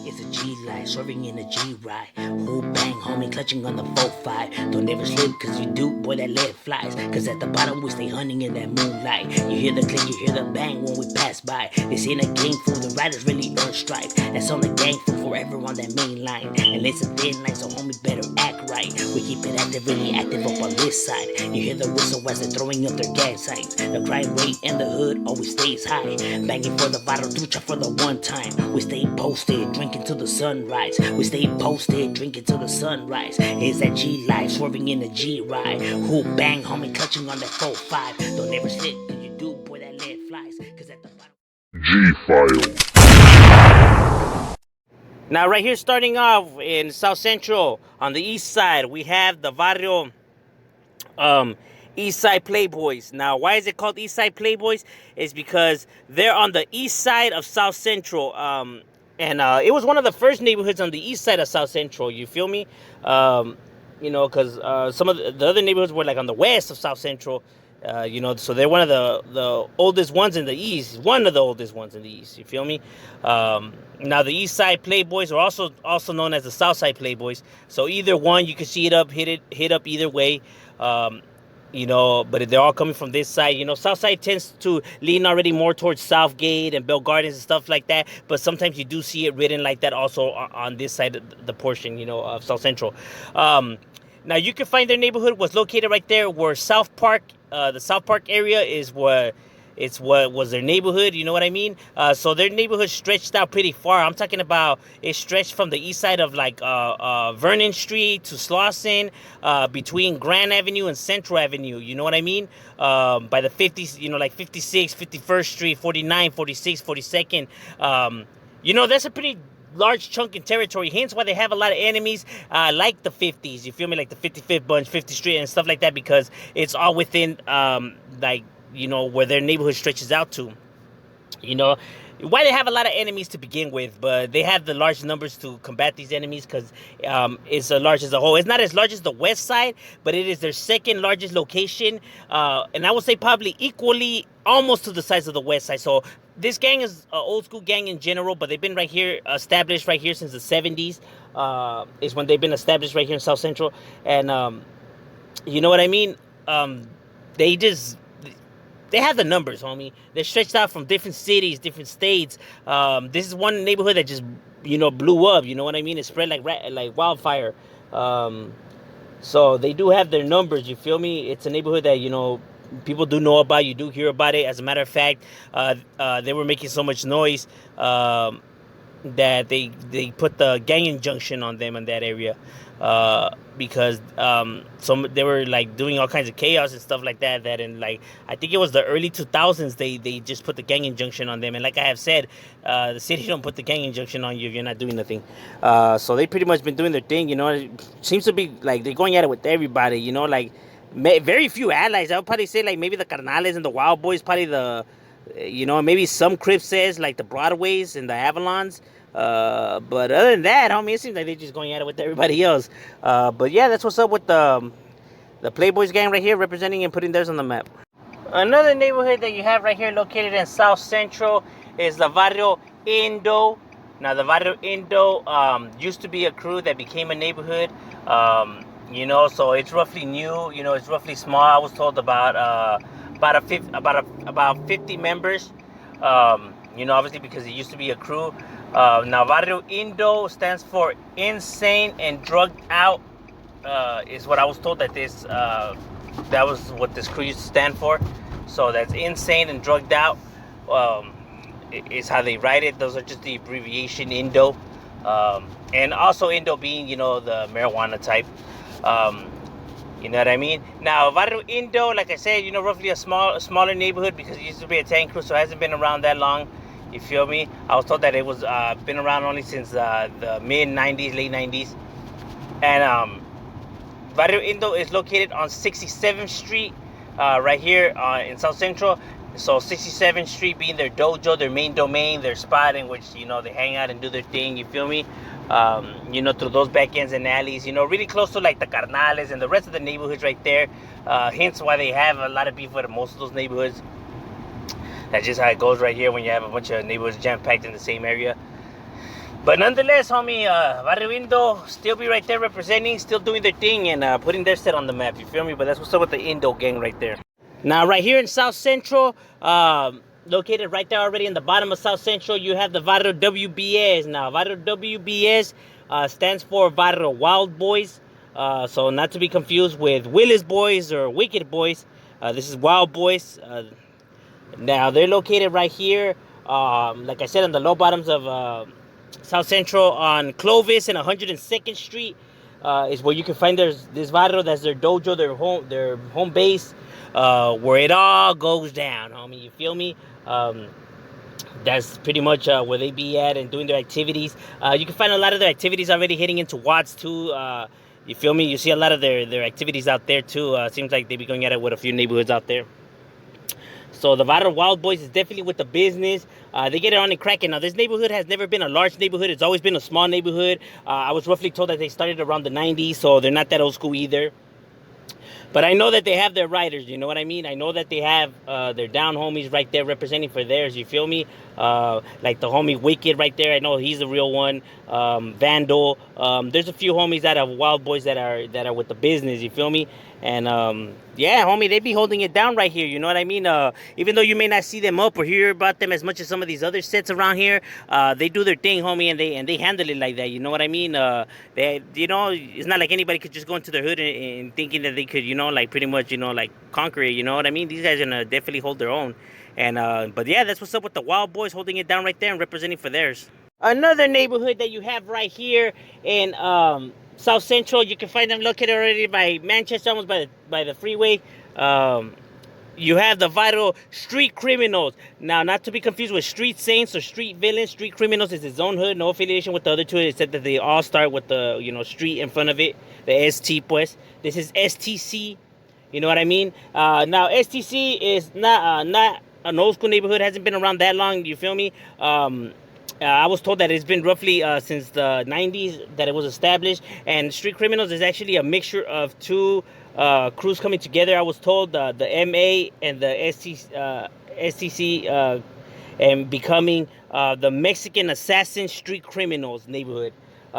It's a G life, swerving in a G ride. Who bang, homie, clutching on the 4-5. Don't ever slip, cause you do, boy, that lead flies. Cause at the bottom we stay hunting in that moonlight. You hear the click, you hear the bang when we pass by. This ain't a game fool, the riders really earn stripe. That's on the gang fool forever on that main line. And it's a thin line, so homie better act right. We keep it active, really active up on this side. You hear the whistle as they're throwing up their gas signs. The crime rate in the hood always stays high. Banging for the vadro, trucha for the one time. We stay posted, drinking till the sunrise. We stay posted, drinking till the sunrise. It's that G life, swerving in the G ride. Who bang, homie, clutching on that 4-5. Don't ever slip, cause you do, boy, that lead flies. Cause at the bottom G-File. Now right here, starting off in South Central, on the east side, we have the vario East Side Playboys. Now, why is it called East Side Playboys? It's because they're on the east side of South Central. It was one of the first neighborhoods on the east side of South Central. You feel me? You know, because some of the other neighborhoods were like on the west of South Central. You know, so they're one of the oldest ones in the east. One of the oldest ones in the east. You feel me? Now the East Side Playboys are also known as the South Side Playboys. So either one, you can see it up, hit up either way. You know, but they're all coming from this side. You know, South Side tends to lean already more towards Southgate and Bell Gardens and stuff like that. But sometimes you do see it written like that also on this side of the portion, you know, of South Central. Now you can find their neighborhood was located right there where South Park, the South Park area is what was their neighborhood. You know what I mean? So their neighborhood stretched out pretty far. I'm talking about it stretched from the east side of like Vernon Street to Slauson, between Grand Avenue and Central Avenue. You know what I mean? By the 50s, you know, like 56, 51st Street, 49, 46, 42nd. You know, that's a pretty large chunk in territory, hence why they have a lot of enemies like the 50s, you feel me, like the 55th bunch, 50th Street and stuff like that, because it's all within like, you know, where their neighborhood stretches out to. You know why they have a lot of enemies to begin with, but they have the large numbers to combat these enemies because it's as large as a whole. It's not as large as the west side, but it is their second largest location, and I would say probably equally almost to the size of the west side. So this gang is an old school gang in general, but they've been right here, established right here since the 70s. Is when they've been established right here in South Central, and you know what I mean. They have the numbers, homie. They're stretched out from different cities, different states. This is one neighborhood that just, you know, blew up. You know what I mean? It spread like wildfire. So they do have their numbers. You feel me? It's a neighborhood that, you know, people do know about. You do hear about it. As a matter of fact, they were making so much noise that they put the gang injunction on them in that area. Because they were like doing all kinds of chaos and stuff like that. That in like I think it was the early 2000s they just put the gang injunction on them. And like I have said, the city don't put the gang injunction on you if you're not doing nothing. So they pretty much been doing their thing. You know, it seems to be like they're going at it with everybody. You know, like very few allies. I would probably say like maybe the Carnales and the Wild Boys, probably the, you know, maybe some Crips says like the Broadways and the Avalons. But other than that, homie, it seems like they're just going at it with everybody else. But yeah, that's what's up with the Playboys gang right here, representing and putting theirs on the map. Another neighborhood that you have right here located in South Central is the Vario Indo. Now the Vario Indo used to be a crew that became a neighborhood. You know, so it's roughly new. You know, it's roughly small. I was told about 50 members. You know, obviously because it used to be a crew. Now, Vario Indo stands for insane and drugged out, is what I was told that that was what this crew used to stand for. So that's insane and drugged out, is how they write it. Those are just the abbreviation Indo. And also Indo being, you know, the marijuana type. You know what I mean? Now, Vario Indo, like I said, you know, roughly a smaller neighborhood because it used to be a tank crew, so it hasn't been around that long. You feel me? I was told that it was been around only since the mid-90s, late 90s. And Vario Indo is located on 67th Street, right here in South Central. So 67th Street being their dojo, their main domain, their spot in which, you know, they hang out and do their thing. You feel me? You know, through those back ends and alleys, you know, really close to like the Carnales and the rest of the neighborhoods right there. Hence why they have a lot of beef with most of those neighborhoods. That's just how it goes right here when you have a bunch of neighborhoods jam-packed in the same area. But nonetheless, homie, Barrio Indo still be right there representing, still doing their thing, and putting their set on the map. You feel me? But that's what's up with the Indo gang right there. Now, right here in South Central, located right there already in the bottom of South Central, you have the Vadro WBS. Now, Vadro WBS stands for Vadro Wild Boys. So not to be confused with Willis Boys or Wicked Boys. This is Wild Boys. Now, they're located right here, like I said, on the low bottoms of South Central on Clovis and 102nd Street. Is where you can find this Vadro. That's their dojo, their home base, where it all goes down, homie. You feel me? That's pretty much where they be at and doing their activities. You can find a lot of their activities already hitting into watts too. You feel me? You see a lot of their activities out there too. Seems like they be going at it with a few neighborhoods out there. So the Vadro Wild Boys is definitely with the business. They get it on and cracking. Now, this neighborhood has never been a large neighborhood. It's always been a small neighborhood. I was roughly told that they started around the 90s, so they're not that old school either. But I know that they have their riders, you know what I mean? I know that they have their down homies right there representing for theirs, you feel me? Like the homie Wicked right there, I know he's the real one. Vandal. There's a few homies that are Wild Boys that are with the business, you feel me? And yeah, homie, they be holding it down right here, you know what I mean? Even though you may not see them up or hear about them as much as some of these other sets around here, they do their thing, homie, and they handle it like that, you know what I mean? They, you know, it's not like anybody could just go into their hood and thinking that they could, you know, like pretty much, you know, like conquer it, you know what I mean? These guys are gonna definitely hold their own. And but yeah, that's what's up with the Wild Boys holding it down right there and representing for theirs. Another neighborhood that you have right here in South Central, you can find them located already by Manchester, almost by the freeway. You have the Vital Street Criminals. Now, not to be confused with Street Saints or Street Villains. Street Criminals is its own hood, no affiliation with the other two. It said that they all start with the, you know, street in front of it, the ST, pues. This is STC, you know what I mean? Now, STC is not an old school neighborhood, hasn't been around that long, you feel me? I was told that it's been roughly since the 90s that it was established. And Street Criminals is actually a mixture of two crews coming together. I was told the MA and the STC and becoming the Mexican Assassin Street Criminals neighborhood.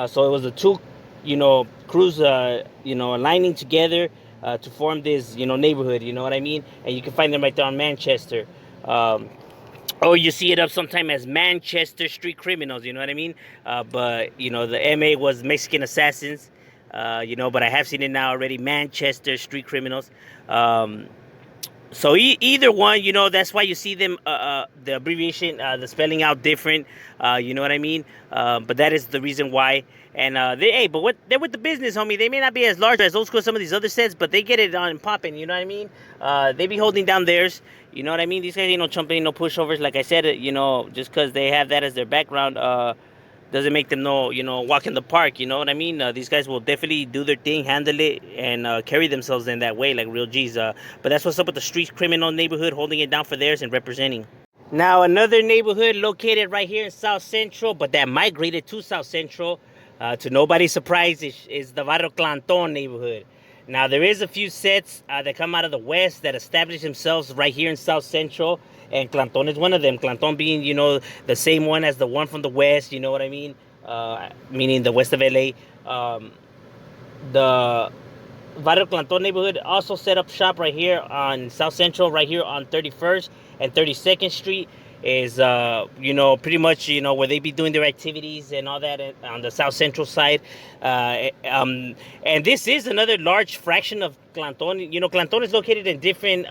So it was the two, you know, crews, you know, aligning together to form this, you know, neighborhood, you know what I mean? And you can find them right there on Manchester. Or you see it up sometime as Manchester Street Criminals, you know what I mean? But, you know, the MA was Mexican Assassins, you know, but I have seen it now already, Manchester Street Criminals. So either one, you know, that's why you see them, the abbreviation, the spelling out different, you know what I mean? But that is the reason why. And but they're with the business, homie. They may not be as large as old school as some of these other sets, but they get it on popping, you know what I mean? They be holding down theirs, you know what I mean? These guys ain't no jumping, no pushovers. Like I said, you know, just because they have that as their background, doesn't make them no, you know, walk in the park, you know what I mean? These guys will definitely do their thing, handle it, and carry themselves in that way like real G's. But that's what's up with the street criminal neighborhood, holding it down for theirs and representing. Now, another neighborhood located right here in South Central, but that migrated to South Central, to nobody's surprise, is the Barrio Clanton neighborhood. Now, there is a few sets that come out of the west that establish themselves right here in South Central, and Clanton is one of them. Clanton being, you know, the same one as the one from the west, you know what I mean? Meaning the west of LA. The Barrio Clanton neighborhood also set up shop right here on South Central, right here on 31st and 32nd Street. Is you know, pretty much, you know, where they be doing their activities and all that on the South Central side. And this is another large fraction of Clanton. You know, Clanton is located in different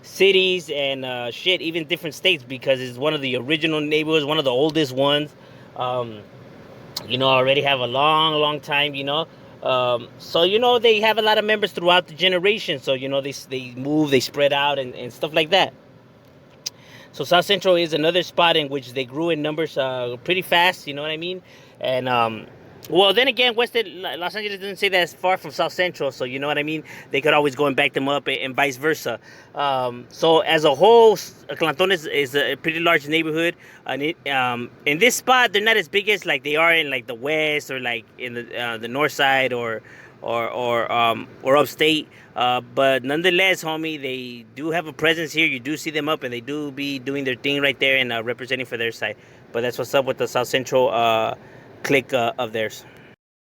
cities and even different states, because it's one of the original neighborhoods, one of the oldest ones. You know, already have a long time, you know. So, you know, they have a lot of members throughout the generation. So, you know, they move, they spread out and stuff like that. So South Central is another spot in which they grew in numbers pretty fast, you know what I mean? And, well, then again, Los Angeles doesn't say that it's far from South Central, so you know what I mean? They could always go and back them up and vice versa. So as a whole, Clanton is a pretty large neighborhood. And in this spot, they're not as big as like they are in like the west or like in the north side or upstate, but nonetheless, homie, they do have a presence here. You do see them up, and they do be doing their thing right there and representing for their side. But that's what's up with the South Central clique of theirs.